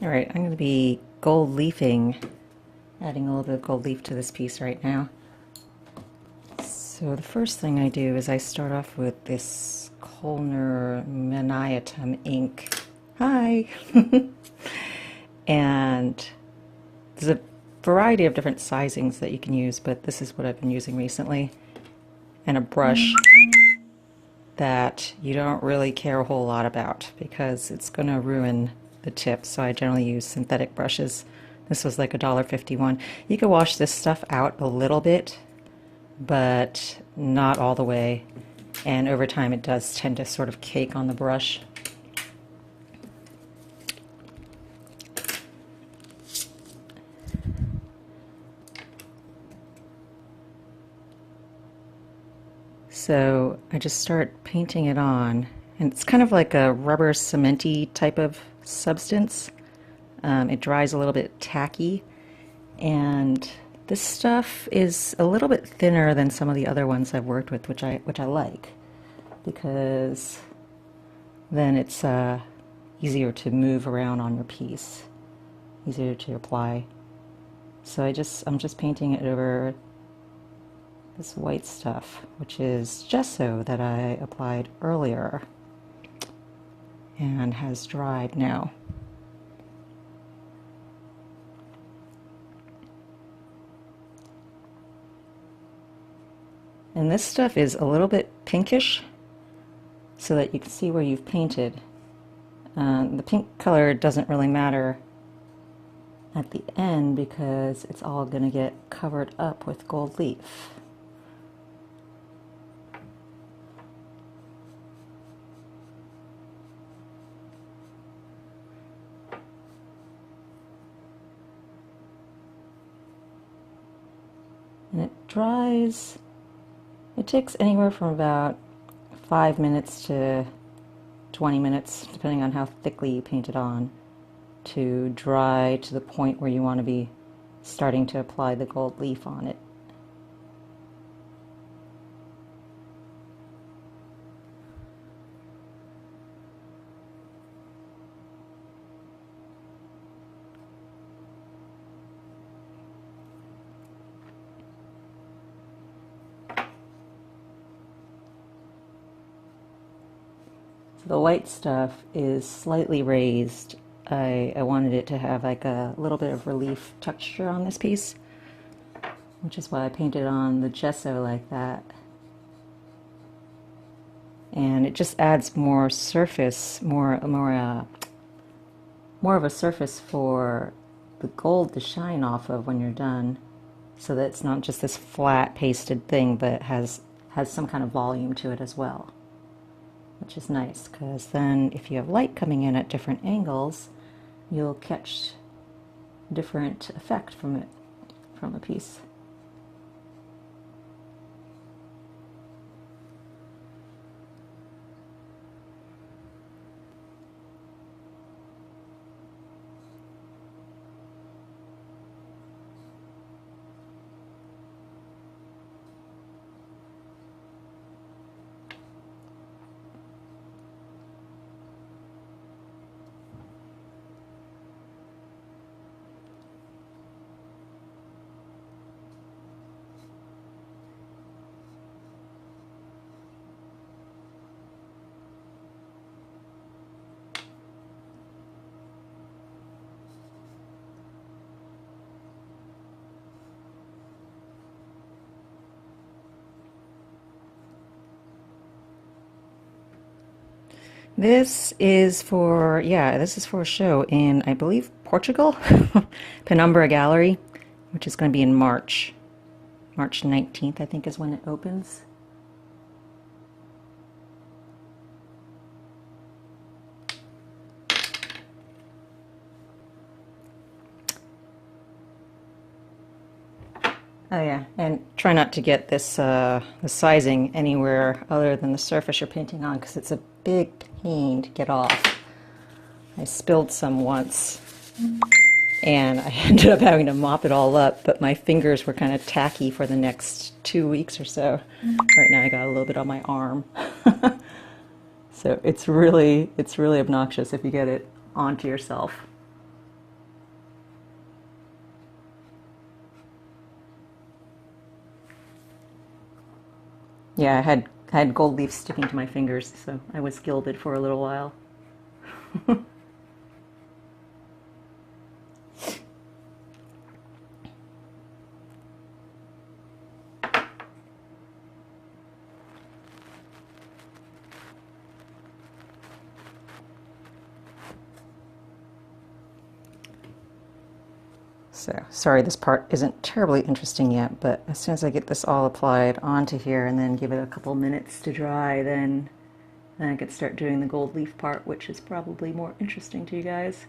All right, I'm going to be gold leafing, adding a little bit of gold leaf to this piece right now. So the first thing I do is I start off with this Kohlner Miniatum Ink. Hi! And there's a variety of different sizings that you can use, but this is what I've been using recently. And a brush that you don't really care a whole lot about because it's going to ruin the tip, so I generally use synthetic brushes. This was like $1.51. You can wash this stuff out a little bit, but not all the way, and over time it does tend to sort of cake on the brush. So I just start painting it on, and it's kind of like a rubber cementy type of substance. It dries a little bit tacky, and this stuff is a little bit thinner than some of the other ones I've worked with, which I like, because then it's easier to move around on your piece, easier to apply. So I'm just painting it over this white stuff, which is gesso that I applied earlier and has dried now. And this stuff is a little bit pinkish, so that you can see where you've painted. The pink color doesn't really matter at the end because it's all going to get covered up with gold leaf. And it dries. It takes anywhere from about 5 minutes to 20 minutes, depending on how thickly you paint it on, to dry to the point where you want to be starting to apply the gold leaf on it. The white stuff is slightly raised. I wanted it to have like a little bit of relief texture on this piece, which is why I painted on the gesso like that. And it just adds more surface, more of a surface for the gold to shine off of when you're done, so that it's not just this flat pasted thing, but has some kind of volume to it as well, which is nice, because then if you have light coming in at different angles, you'll catch different effect from it, from a piece. This is for, yeah, this is for a show in, I believe, Portugal, Penumbra Gallery, which is going to be in March. March 19th, I think, is when it opens. Oh yeah, and try not to get this the sizing anywhere other than the surface you're painting on, because it's a big pain to get off. I spilled some once, and I ended up having to mop it all up, but my fingers were kind of tacky for the next 2 weeks or so. Right now I got a little bit on my arm. So it's really obnoxious if you get it onto yourself. Yeah, I had gold leaf sticking to my fingers, so I was gilded for a little while. So, sorry this part isn't terribly interesting yet, but as soon as I get this all applied onto here and then give it a couple minutes to dry, then I could start doing the gold leaf part, which is probably more interesting to you guys.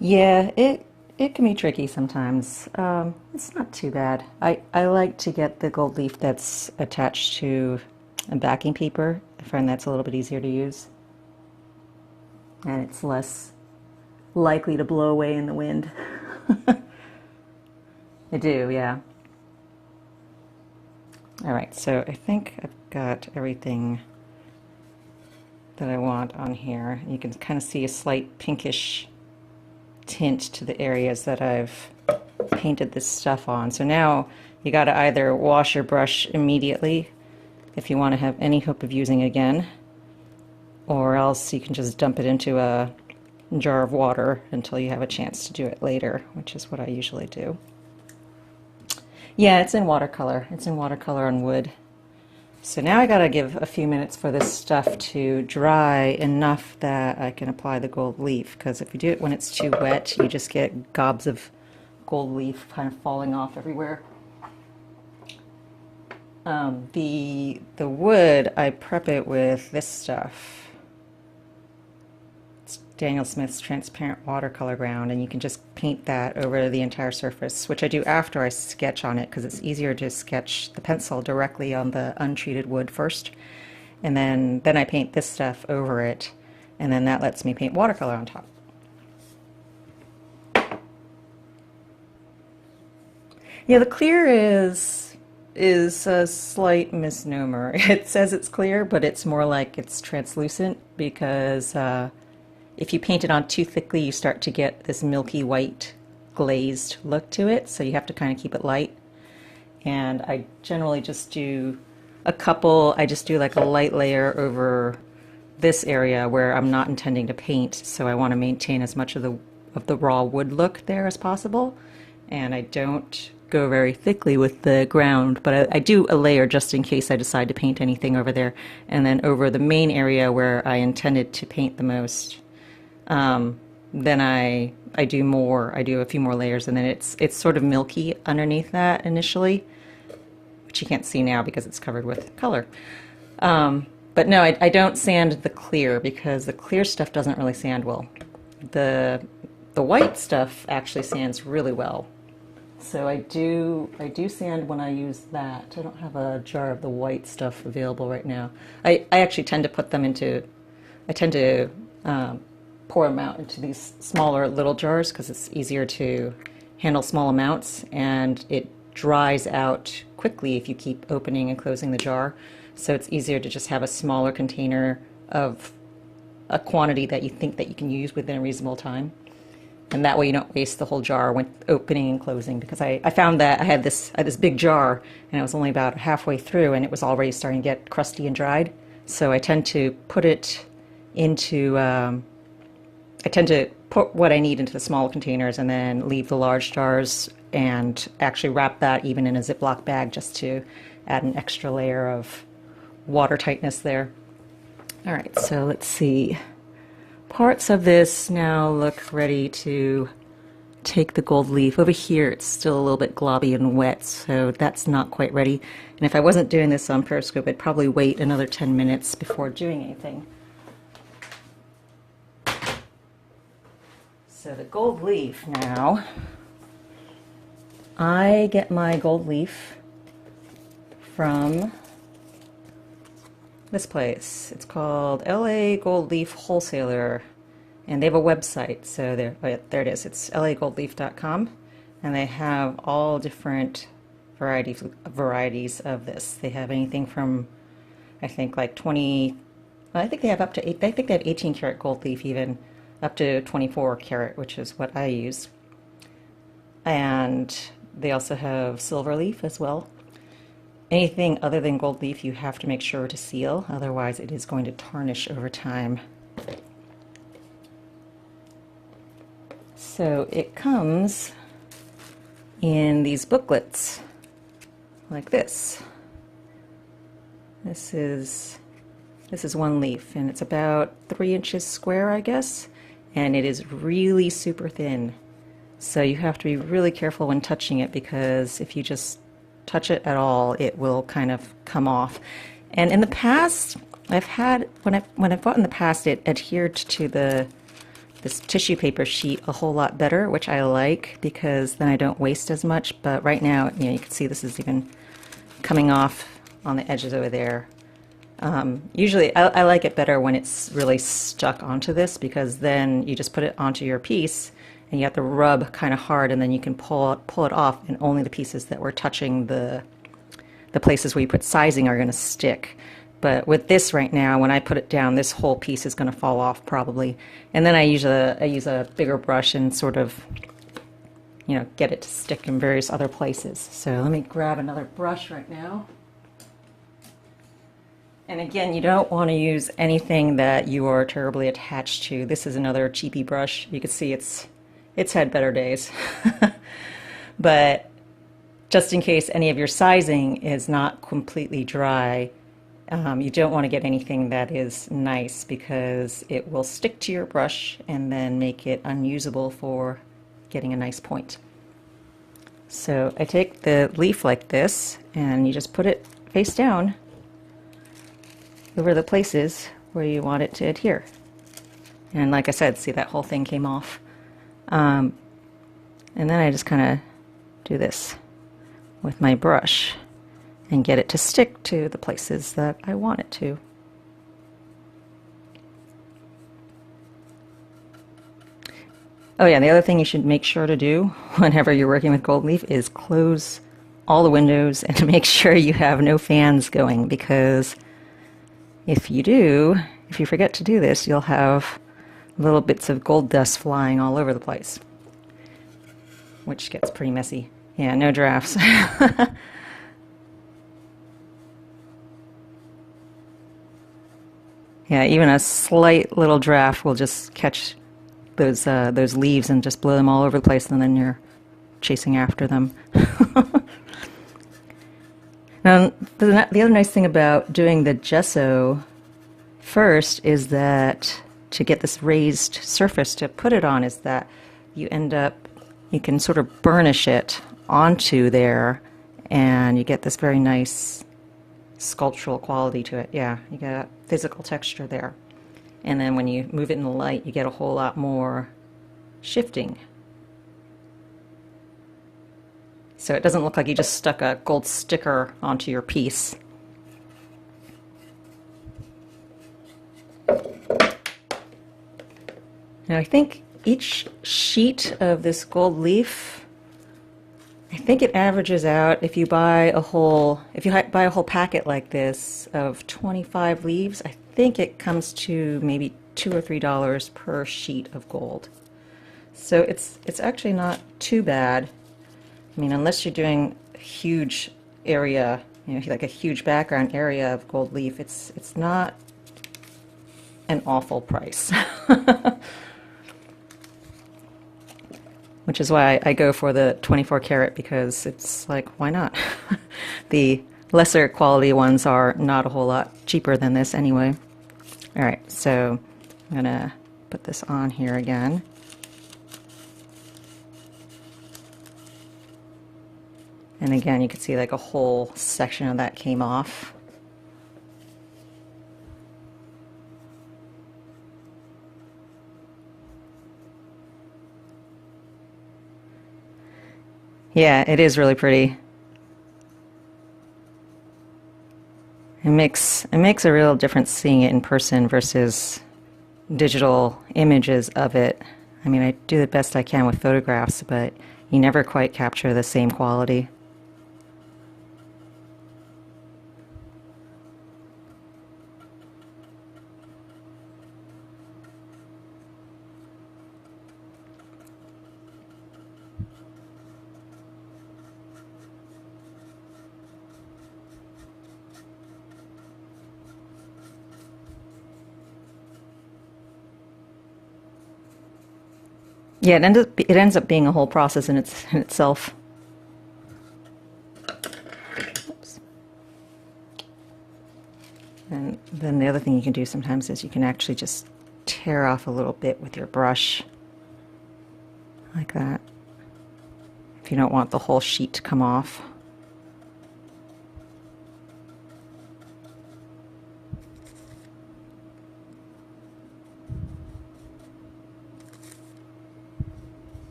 Yeah, it can be tricky sometimes. It's not too bad. I like to get the gold leaf that's attached to a backing paper. I find that's a little bit easier to use, and it's less likely to blow away in the wind. I do, yeah. All right, so I think I've got everything that I want on here. You can kind of see a slight pinkish tint to the areas that I've painted this stuff on. So now you got to either wash your brush immediately if you want to have any hope of using it again, or else you can just dump it into a jar of water until you have a chance to do it later, which is what I usually do. Yeah, it's in watercolor. It's in watercolor on wood. So now I gotta give a few minutes for this stuff to dry enough that I can apply the gold leaf, because if you do it when it's too wet, you just get gobs of gold leaf kind of falling off everywhere. The wood, I prep it with this stuff. It's Daniel Smith's transparent watercolor ground, and you can just paint that over the entire surface, which I do after I sketch on it because it's easier to sketch the pencil directly on the untreated wood first, and then I paint this stuff over it, and then that lets me paint watercolor on top. Yeah, the clear is a slight misnomer. It says it's clear, but it's more like it's translucent because if you paint it on too thickly, you start to get this milky white glazed look to it, so you have to kind of keep it light. And I generally just do I just do like a light layer over this area where I'm not intending to paint, so I want to maintain as much of the raw wood look there as possible. And I don't go very thickly with the ground, but I do a layer just in case I decide to paint anything over there. And then over the main area where I intended to paint the most, then I do more. I do a few more layers, and then it's sort of milky underneath that initially, which you can't see now because it's covered with color. But no, I don't sand the clear because the clear stuff doesn't really sand well. The white stuff actually sands really well. So I do sand when I use that. I don't have a jar of the white stuff available right now. I actually tend to put them into, I tend to pour them out into these smaller little jars because it's easier to handle small amounts, and it dries out quickly if you keep opening and closing the jar. So it's easier to just have a smaller container of a quantity that you think that you can use within a reasonable time. And that way you don't waste the whole jar when opening and closing, because I found that I had this big jar and it was only about halfway through and it was already starting to get crusty and dried. So I tend to put it into, I tend to put what I need into the small containers and then leave the large jars and actually wrap that even in a Ziploc bag just to add an extra layer of watertightness there. All right, so let's see. Parts of this now look ready to take the gold leaf. Over here it's still a little bit globby and wet, so that's not quite ready. And if I wasn't doing this on Periscope, I'd probably wait another 10 minutes before doing anything. So the gold leaf now, I get my gold leaf from this place. It's called LA Gold Leaf Wholesaler, and they have a website. So there it is. It's lagoldleaf.com, and they have all different varieties of this. They have anything from, I think, like 20. Well, I think they have up to 8. I think they have 18 karat gold leaf, even up to 24 karat, which is what I use. And they also have silver leaf as well. Anything other than gold leaf you have to make sure to seal, otherwise it is going to tarnish over time. So it comes in these booklets like this. This is one leaf, and it's about 3 inches square, I guess, and it is really super thin. So you have to be really careful when touching it, because if you just touch it at all, it will kind of come off. And in the past, I've had, when I've bought in the past, it adhered to this tissue paper sheet a whole lot better, which I like, because then I don't waste as much. But right now, you can see this is even coming off on the edges over there. Usually I like it better when it's really stuck onto this, because then you just put it onto your piece and you have to rub kind of hard, and then you can pull it off, and only the pieces that were touching the places where you put sizing are going to stick. But with this right now, when I put it down, this whole piece is going to fall off probably. And then I use a bigger brush and sort of, get it to stick in various other places. So let me grab another brush right now. And again, you don't want to use anything that you are terribly attached to. This is another cheapy brush. You can see it's had better days. But just in case any of your sizing is not completely dry, you don't want to get anything that is nice, because it will stick to your brush and then make it unusable for getting a nice point. So I take the leaf like this, and you just put it face down over the places where you want it to adhere. And like I said, see, that whole thing came off. And then I just kind of do this with my brush and get it to stick to the places that I want it to. Oh yeah, the other thing you should make sure to do whenever you're working with gold leaf is close all the windows and make sure you have no fans going, because if you forget to do this, you'll have little bits of gold dust flying all over the place, which gets pretty messy. Yeah, no drafts. Yeah, even a slight little draft will just catch those leaves and just blow them all over the place, and then you're chasing after them. Now, the other nice thing about doing the gesso first is that to get this raised surface to put it on, is that you can sort of burnish it onto there, and you get this very nice sculptural quality to it. Yeah, you get physical texture there. And then when you move it in the light, you get a whole lot more shifting. So it doesn't look like you just stuck a gold sticker onto your piece. Now I think each sheet of this gold leaf, I think it averages out, if you buy a whole packet like this of 25 leaves, I think it comes to maybe $2 or $3 per sheet of gold. So it's actually not too bad. I mean, unless you're doing a huge area, like a huge background area of gold leaf, it's not an awful price. Which is why I go for the 24 karat, because it's like, why not? The lesser quality ones are not a whole lot cheaper than this anyway. All right, so I'm gonna put this on here again. And again, you can see like a whole section of that came off. Yeah, it is really pretty. It makes a real difference seeing it in person versus digital images of it. I mean, I do the best I can with photographs, but you never quite capture the same quality. Yeah, it ends up being a whole process in itself. Oops. And then the other thing you can do sometimes is you can actually just tear off a little bit with your brush, like that, if you don't want the whole sheet to come off.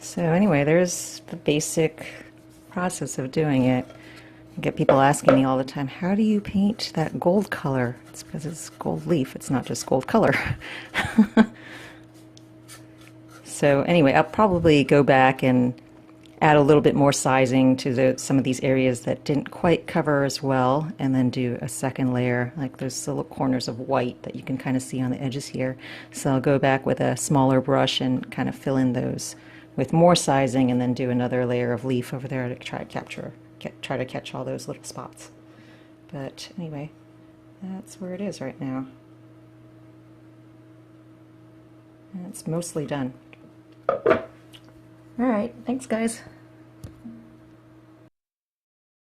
So anyway, there's the basic process of doing it. I get people asking me all the time, how do you paint that gold color? It's because it's gold leaf, it's not just gold color. So anyway, I'll probably go back and add a little bit more sizing to some of these areas that didn't quite cover as well, and then do a second layer. Like there's little corners of white that you can kind of see on the edges here. So I'll go back with a smaller brush and kind of fill in those with more sizing, and then do another layer of leaf over there to try to catch all those little spots. But anyway, that's where it is right now. And it's mostly done. All right, thanks guys.